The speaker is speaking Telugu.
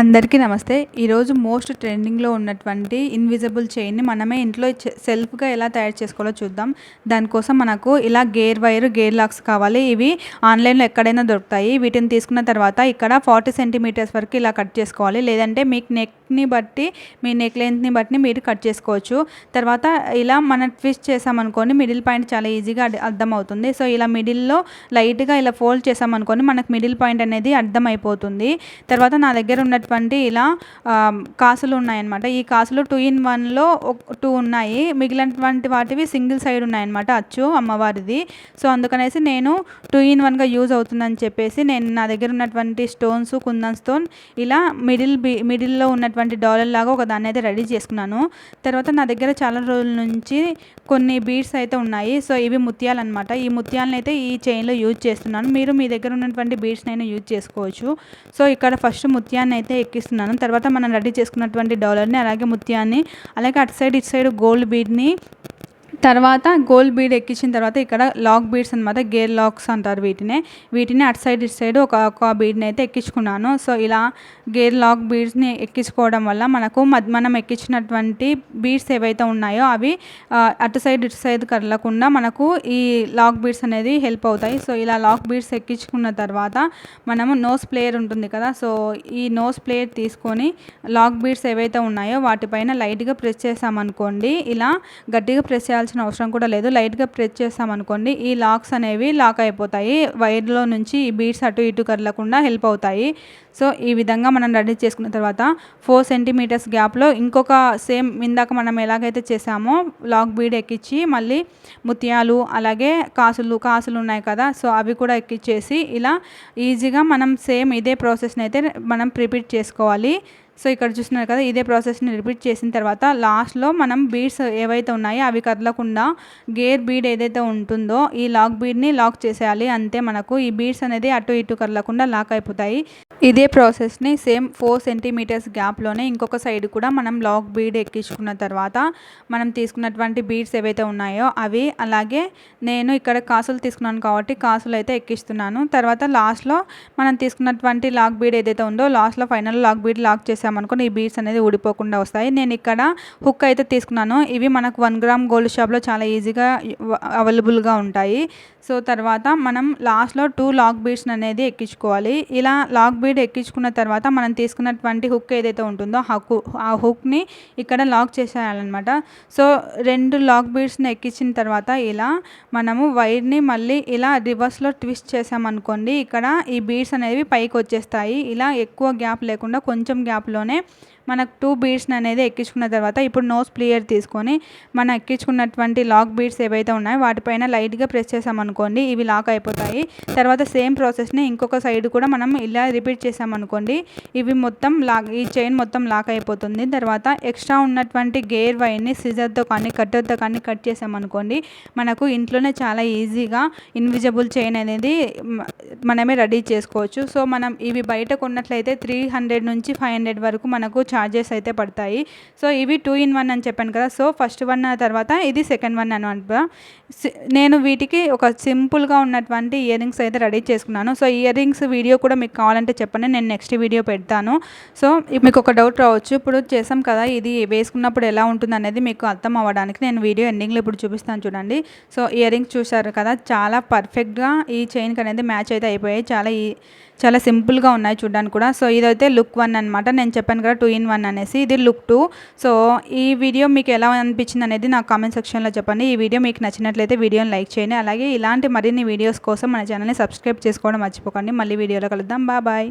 అందరికీ నమస్తే. ఈరోజు మోస్ట్ ట్రెండింగ్‌లో ఉన్నటువంటి ఇన్విజిబుల్ చైన్‌ని మనమే ఇంట్లో సెల్ఫ్‌గా ఎలా తయారు చేసుకోవాలో చూద్దాం. దానికోసం మనకు ఇలా గేర్ వైర్, గేర్ లాక్స్ కావాలి. ఇవి ఆన్‌లైన్‌లో ఎక్కడైనా దొరుకుతాయి. వీటిని తీసుకున్న తర్వాత ఇక్కడ 40 సెంటీమీటర్స్ వరకు ఇలా కట్ చేసుకోవాలి. లేదంటే మీకు నెక్‌ని బట్టి, మీ నెక్ లెంగ్త్‌ని బట్టి మీరు కట్ చేసుకోవచ్చు. తర్వాత ఇలా మనం ట్విస్ట్ చేసామనుకోండి మిడిల్ పాయింట్ చాలా ఈజీగా అర్థమవుతుంది. సో ఇలా మిడిల్‌లో లైట్‌గా ఇలా ఫోల్డ్ చేసామనుకోండి మనకు మిడిల్ పాయింట్ అనేది అర్థమైపోతుంది. తర్వాత నా దగ్గర ఉన్నటువంటి ఇలా కాసులు ఉన్నాయన్నమాట. ఈ కాసులు 2 in 1లో 2 ఉన్నాయి. మిగిలినటువంటి వాటివి సింగిల్ సైడ్ ఉన్నాయన్నమాట. అచ్చు అమ్మవారిది. సో అందుకనేసి నేను 2 in 1గా యూజ్ అవుతుందని చెప్పేసి నేను నా దగ్గర ఉన్నటువంటి స్టోన్స్, కుందన్ స్టోన్ ఇలా మిడిల్లో ఉన్నటువంటి డాలర్ లాగా ఒక దాన్ని అయితే రెడీ చేసుకున్నాను. తర్వాత నా దగ్గర చాలా రోజుల నుంచి కొన్ని బీడ్స్ అయితే ఉన్నాయి. సో ఇవి ముత్యాలు అనమాట. ఈ ముత్యాలను అయితే ఈ చైన్లో యూజ్ చేస్తున్నాను. మీరు మీ దగ్గర ఉన్నటువంటి బీడ్స్ని అయినా యూజ్ చేసుకోవచ్చు. సో ఇక్కడ ఫస్ట్ ముత్యాన్ని అయితే ఎక్కిస్తున్నాను. తర్వాత మనం రెడీ చేసుకున్నటువంటి డాలర్ని, అలాగే ముత్యాన్ని, అలాగే అటు సైడ్ ఇటు సైడ్ గోల్డ్ బీడ్ని, తర్వాత గోల్డ్ బీడ్ ఎక్కించిన తర్వాత ఇక్కడ లాక్ బీడ్స్ అనమాట. గేర్ లాక్స్ అంటారు వీటిని అటు సైడ్ ఇటు సైడ్ ఒక బీడ్ని అయితే ఎక్కించుకున్నాను. సో ఇలా గేర్ లాక్ బీడ్స్ని ఎక్కించుకోవడం వల్ల మనకు మనం ఎక్కించినటువంటి బీడ్స్ ఏవైతే ఉన్నాయో అవి అటు సైడ్ ఇటు సైడ్ కదలకుండా మనకు ఈ లాక్ బీడ్స్ అనేది హెల్ప్ అవుతాయి. సో ఇలా లాక్ బీడ్స్ ఎక్కించుకున్న తర్వాత మనము నోస్ ప్లేయర్ ఉంటుంది కదా. సో ఈ నోస్ ప్లేయర్ తీసుకొని లాక్ బీడ్స్ ఏవైతే ఉన్నాయో వాటిపైన లైట్గా ప్రెస్ చేసామనుకోండి, ఇలా గట్టిగా ప్రెస్ చేయాల్సిన అవసరం కూడా లేదు. లైట్గా ప్రెస్ చేసామనుకోండి ఈ లాక్స్ అనేవి లాక్ అయిపోతాయి. వైర్లో నుంచి ఈ బీడ్స్ అటు ఇటు కదలకుండా హెల్ప్ అవుతాయి. సో ఈ విధంగా మనం రెడీ చేసుకున్న తర్వాత 4 సెంటీమీటర్స్ గ్యాప్లో ఇంకొక సేమ్ ఇందాక మనం ఎలాగైతే చేసామో లాక్ బీడ్ ఎక్కించి మళ్ళీ ముత్యాలు, అలాగే కాసులు ఉన్నాయి కదా. సో అవి కూడా ఎక్కించేసి ఇలా ఈజీగా మనం సేమ్ ఇదే ప్రాసెస్ని అయితే మనం రిపీట్ చేసుకోవాలి. సో ఇక్కడ చూస్తున్నారు కదా, ఇదే ప్రాసెస్ని రిపీట్ చేసిన తర్వాత లాస్ట్లో మనం బీడ్స్ ఏవైతే ఉన్నాయో అవి కదలకుండా గేర్ బీడ్ ఏదైతే ఉంటుందో ఈ లాక్ బీడ్ని లాక్ చేసేయాలి. అంతే, మనకు ఈ బీడ్స్ అనేది అటు ఇటు కదలకుండా లాక్ అయిపోతాయి. ఇదే ప్రాసెస్ని సేమ్ 4 సెంటీమీటర్స్ గ్యాప్లోనే ఇంకొక సైడ్ కూడా మనం లాక్ బీడ్ ఎక్కించుకున్న తర్వాత మనం తీసుకున్నటువంటి బీడ్స్ ఏవైతే ఉన్నాయో అవి, అలాగే నేను ఇక్కడ కాసులు తీసుకున్నాను కాబట్టి కాసులు అయితే ఎక్కిస్తున్నాను. తర్వాత లాస్ట్లో మనం తీసుకున్నటువంటి లాక్ బీడ్ ఏదైతే ఉందో లాస్ట్లో ఫైనల్ లాక్ బీడ్ లాక్ చేసామనుకోని ఈ బీడ్స్ అనేది ఊడిపోకుండా వస్తాయి. నేను ఇక్కడ హుక్ అయితే తీసుకున్నాను. ఇవి మనకు 1 గ్రామ్ గోల్డ్ షాప్లో చాలా ఈజీగా అవైలబుల్గా ఉంటాయి. సో తర్వాత మనం లాస్ట్లో 2 లాక్ బీడ్స్ అనేది ఎక్కించుకోవాలి. ఇలా లాక్ బీడ్ ఎక్కించుకున్న తర్వాత మనం తీసుకున్నటువంటి హుక్ ఏదైతే ఉంటుందో ఆ హుక్ని ఇక్కడ లాక్ చేసేయాలన్నమాట. సో 2 లాక్ బీడ్స్ని ఎక్కించిన తర్వాత ఇలా మనము వైర్ని మళ్ళీ ఇలా రివర్స్లో ట్విస్ట్ చేసామనుకోండి, ఇక్కడ ఈ బీడ్స్ అనేవి పైకి వచ్చేస్తాయి. ఇలా ఎక్కువ గ్యాప్ లేకుండా కొంచెం గ్యాప్లోనే మనకు 2 బీడ్స్ని అనేది ఎక్కించుకున్న తర్వాత ఇప్పుడు నోస్ ప్లేయర్ తీసుకొని మనం ఎక్కించుకున్నటువంటి లాక్ బీడ్స్ ఏవైతే ఉన్నాయో వాటిపైన లైట్గా ప్రెస్ చేసామనుకోండి ఇవి లాక్ అయిపోతాయి. తర్వాత సేమ్ ప్రాసెస్ని ఇంకొక సైడ్ కూడా మనం ఇలా రిపీట్ చేసామనుకోండి ఇవి మొత్తం ఈ చైన్ మొత్తం లాక్ అయిపోతుంది. తర్వాత ఎక్స్ట్రా ఉన్నటువంటి గేర్ వైర్ని సిజర్తో కానీ కట్టర్తో కానీ కట్ చేసామనుకోండి మనకు ఇంట్లోనే చాలా ఈజీగా ఇన్విజిబుల్ చైన్ అనేది మనమే రెడీ చేసుకోవచ్చు. సో మనం ఇవి బయట కొన్నట్లయితే 300 నుంచి 500 వరకు మనకు ఛార్జెస్ అయితే పడతాయి. సో ఇవి 2 in 1 అని చెప్పాను కదా. సో ఫస్ట్ వన్ తర్వాత ఇది సెకండ్ వన్ అనమాట. నేను వీటికి ఒక సింపుల్గా ఉన్నటువంటి ఇయర్ రింగ్స్ అయితే రెడీ చేసుకున్నాను. సో ఇయర్ రింగ్స్ వీడియో కూడా మీకు కావాలంటే చెప్పండి, నేను నెక్స్ట్ వీడియో పెడతాను. సో మీకు ఒక డౌట్ రావచ్చు, ఇప్పుడు చేసాం కదా ఇది వేసుకున్నప్పుడు ఎలా ఉంటుంది అనేది మీకు అర్థం అవ్వడానికి నేను వీడియో ఎండింగ్లో ఇప్పుడు చూపిస్తాను చూడండి. సో ఇయర్ రింగ్స్ చూసారు కదా, చాలా పర్ఫెక్ట్గా ఈ చైన్కి అనేది మ్యాచ్ అయితే అయిపోయాయి. చాలా సింపుల్గా ఉన్నాయి చూడడానికి కూడా. సో ఇదైతే లుక్ 1 అనమాట. నేను చెప్పాను కదా 2 in 1 అనేసి, ఇది లుక్ 2. సో ఈ వీడియో మీకు ఎలా అనిపించింది అనేది నాకు కామెంట్ సెక్షన్లో చెప్పండి. ఈ వీడియో మీకు నచ్చినట్లయితే వీడియోని లైక్ చేయండి. అలాగే ఇలాంటి మరిన్ని వీడియోస్ కోసం మన ఛానల్ని సబ్స్క్రైబ్ చేసుకోవడం మర్చిపోకండి. మళ్ళీ వీడియోలో కలుద్దాం. బాయ్.